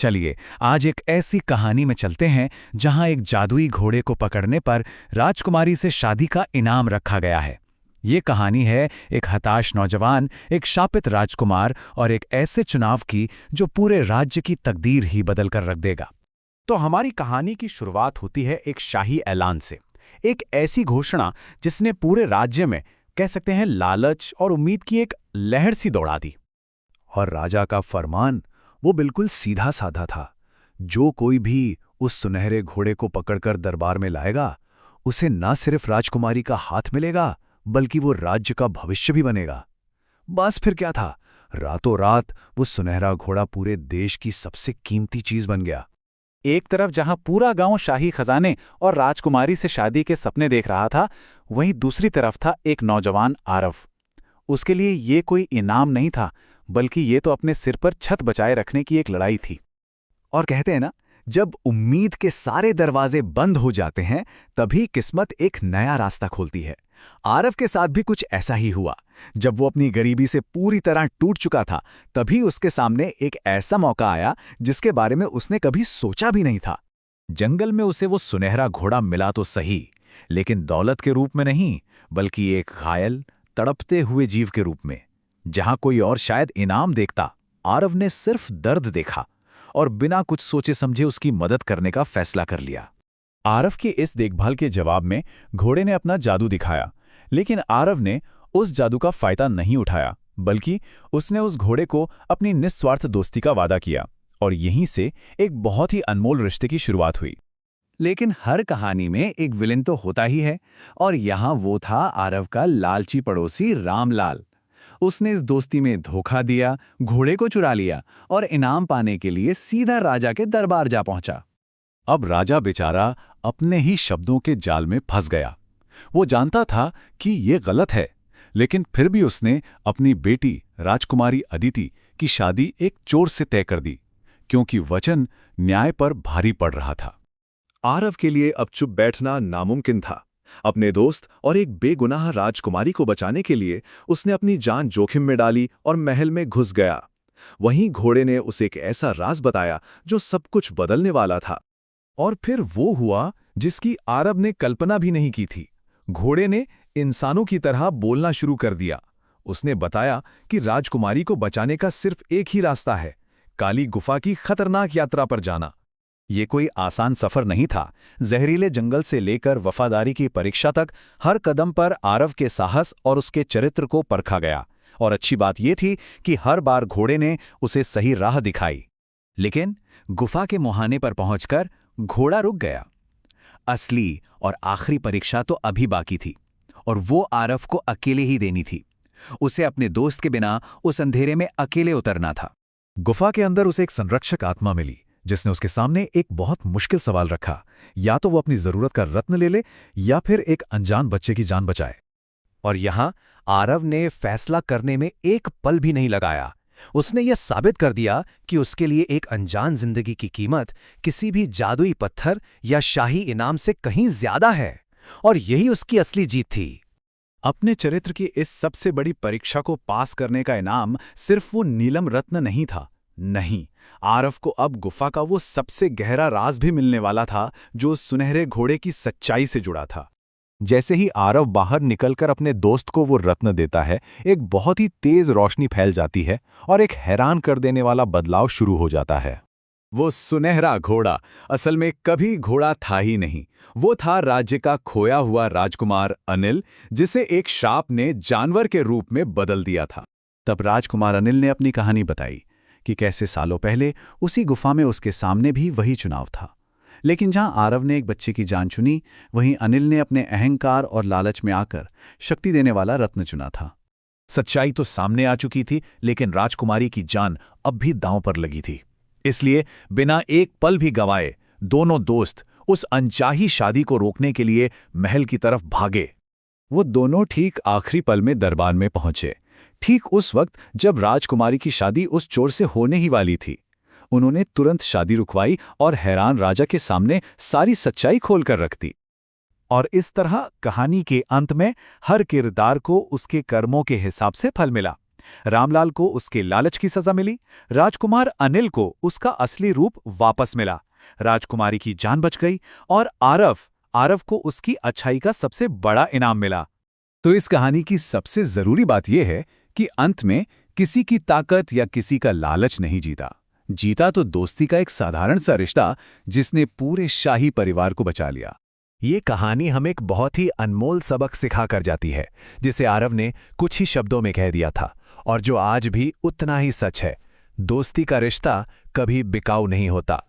चलिए आज एक ऐसी कहानी में चलते हैं जहां एक जादुई घोड़े को पकड़ने पर राजकुमारी से शादी का इनाम रखा गया है। ये कहानी है एक हताश नौजवान, एक शापित राजकुमार और एक ऐसे चुनाव की जो पूरे राज्य की तकदीर ही बदल कर रख देगा। तो हमारी कहानी की शुरुआत होती है एक शाही ऐलान से, एक ऐसी घोषणा जिसने पूरे राज्य में कह सकते हैं लालच और उम्मीद की एक लहर सी दौड़ा दी। और राजा का फरमान वो बिल्कुल सीधा साधा था। जो कोई भी उस सुनहरे घोड़े को पकड़कर दरबार में लाएगा, उसे न सिर्फ राजकुमारी का हाथ मिलेगा बल्कि वो राज्य का भविष्य भी बनेगा। बस फिर क्या था, रातों रात वो सुनहरा घोड़ा पूरे देश की सबसे कीमती चीज बन गया। एक तरफ जहां पूरा गांव शाही खजाने और राजकुमारी से शादी के सपने देख रहा था, वहीं दूसरी तरफ था एक नौजवान आरव। उसके लिए ये कोई इनाम नहीं था, बल्कि ये तो अपने सिर पर छत बचाए रखने की एक लड़ाई थी। और कहते हैं ना, जब उम्मीद के सारे दरवाजे बंद हो जाते हैं तभी किस्मत एक नया रास्ता खोलती है। आरव के साथ भी कुछ ऐसा ही हुआ। जब वो अपनी गरीबी से पूरी तरह टूट चुका था, तभी उसके सामने एक ऐसा मौका आया जिसके बारे में उसने कभी सोचा भी नहीं था। जंगल में उसे वो सुनहरा घोड़ा मिला तो सही, लेकिन दौलत के रूप में नहीं, बल्कि एक घायल तड़पते हुए जीव के रूप में। जहां कोई और शायद इनाम देखता, आरव ने सिर्फ दर्द देखा और बिना कुछ सोचे समझे उसकी मदद करने का फैसला कर लिया। आरव के इस देखभाल के जवाब में घोड़े ने अपना जादू दिखाया, लेकिन आरव ने उस जादू का फायदा नहीं उठाया, बल्कि उसने उस घोड़े को अपनी निस्वार्थ दोस्ती का वादा किया और यहीं से एक बहुत ही अनमोल रिश्ते की शुरुआत हुई। लेकिन हर कहानी में एक विलेन तो होता ही है, और यहां वो था आरव का लालची पड़ोसी रामलाल। उसने इस दोस्ती में धोखा दिया, घोड़े को चुरा लिया और इनाम पाने के लिए सीधा राजा के दरबार जा पहुंचा। अब राजा बेचारा अपने ही शब्दों के जाल में फंस गया। वो जानता था कि ये गलत है, लेकिन फिर भी उसने अपनी बेटी राजकुमारी अदिति की शादी एक चोर से तय कर दी, क्योंकि वचन न्याय पर भारी पड़ रहा था। आरव के लिए अब चुप बैठना नामुमकिन था। अपने दोस्त और एक बेगुनाह राजकुमारी को बचाने के लिए उसने अपनी जान जोखिम में डाली और महल में घुस गया। वहीं घोड़े ने उसे एक ऐसा राज बताया जो सब कुछ बदलने वाला था। और फिर वो हुआ जिसकी आरव ने कल्पना भी नहीं की थी। घोड़े ने इंसानों की तरह बोलना शुरू कर दिया। उसने बताया कि राजकुमारी को बचाने का सिर्फ एक ही रास्ता है, काली गुफा की खतरनाक यात्रा पर जाना। ये कोई आसान सफर नहीं था। जहरीले जंगल से लेकर वफादारी की परीक्षा तक हर कदम पर आरव के साहस और उसके चरित्र को परखा गया। और अच्छी बात यह थी कि हर बार घोड़े ने उसे सही राह दिखाई। लेकिन गुफा के मुहाने पर पहुंचकर घोड़ा रुक गया। असली और आखिरी परीक्षा तो अभी बाकी थी, और वो आरव को अकेले ही देनी थी। उसे अपने दोस्त के बिना उस अंधेरे में अकेले उतरना था। गुफा के अंदर उसे एक संरक्षक आत्मा मिली, जिसने उसके सामने एक बहुत मुश्किल सवाल रखा। या तो वो अपनी जरूरत का रत्न ले ले, या फिर एक अनजान बच्चे की जान बचाए। और यहां आरव ने फैसला करने में एक पल भी नहीं लगाया। उसने यह साबित कर दिया कि उसके लिए एक अनजान जिंदगी की कीमत किसी भी जादुई पत्थर या शाही इनाम से कहीं ज्यादा है। और यही उसकी असली जीत थी। अपने चरित्र की इस सबसे बड़ी परीक्षा को पास करने का इनाम सिर्फ वो नीलम रत्न नहीं था। नहीं, आरव को अब गुफा का वो सबसे गहरा राज भी मिलने वाला था, जो सुनहरे घोड़े की सच्चाई से जुड़ा था। जैसे ही आरव बाहर निकलकर अपने दोस्त को वो रत्न देता है, एक बहुत ही तेज रोशनी फैल जाती है और एक हैरान कर देने वाला बदलाव शुरू हो जाता है। वो सुनहरा घोड़ा असल में कभी घोड़ा था ही नहीं। वो था राज्य का खोया हुआ राजकुमार अनिल, जिसे एक श्राप ने जानवर के रूप में बदल दिया था। तब राजकुमार अनिल ने अपनी कहानी बताई कि कैसे सालों पहले उसी गुफा में उसके सामने भी वही चुनाव था। लेकिन जहां आरव ने एक बच्चे की जान चुनी, वहीं अनिल ने अपने अहंकार और लालच में आकर शक्ति देने वाला रत्न चुना था। सच्चाई तो सामने आ चुकी थी, लेकिन राजकुमारी की जान अब भी दांव पर लगी थी। इसलिए बिना एक पल भी गंवाए दोनों दोस्त उस अनचाही शादी को रोकने के लिए महल की तरफ भागे। वो दोनों ठीक आखिरी पल में दरबार में पहुंचे, ठीक उस वक्त जब राजकुमारी की शादी उस चोर से होने ही वाली थी। उन्होंने तुरंत शादी रुकवाई और हैरान राजा के सामने सारी सच्चाई खोलकर रख दी। और इस तरह कहानी के अंत में हर किरदार को उसके कर्मों के हिसाब से फल मिला। रामलाल को उसके लालच की सजा मिली, राजकुमार अनिल को उसका असली रूप वापस मिला, राजकुमारी की जान बच गई और आरव को उसकी अच्छाई का सबसे बड़ा इनाम मिला। तो इस कहानी की सबसे जरूरी बात यह है कि अंत में किसी की ताकत या किसी का लालच नहीं जीता तो दोस्ती का एक साधारण सा रिश्ता जिसने पूरे शाही परिवार को बचा लिया। ये कहानी हमें एक बहुत ही अनमोल सबक सिखा कर जाती है, जिसे आरव ने कुछ ही शब्दों में कह दिया था और जो आज भी उतना ही सच है। दोस्ती का रिश्ता कभी बिकाऊ नहीं होता।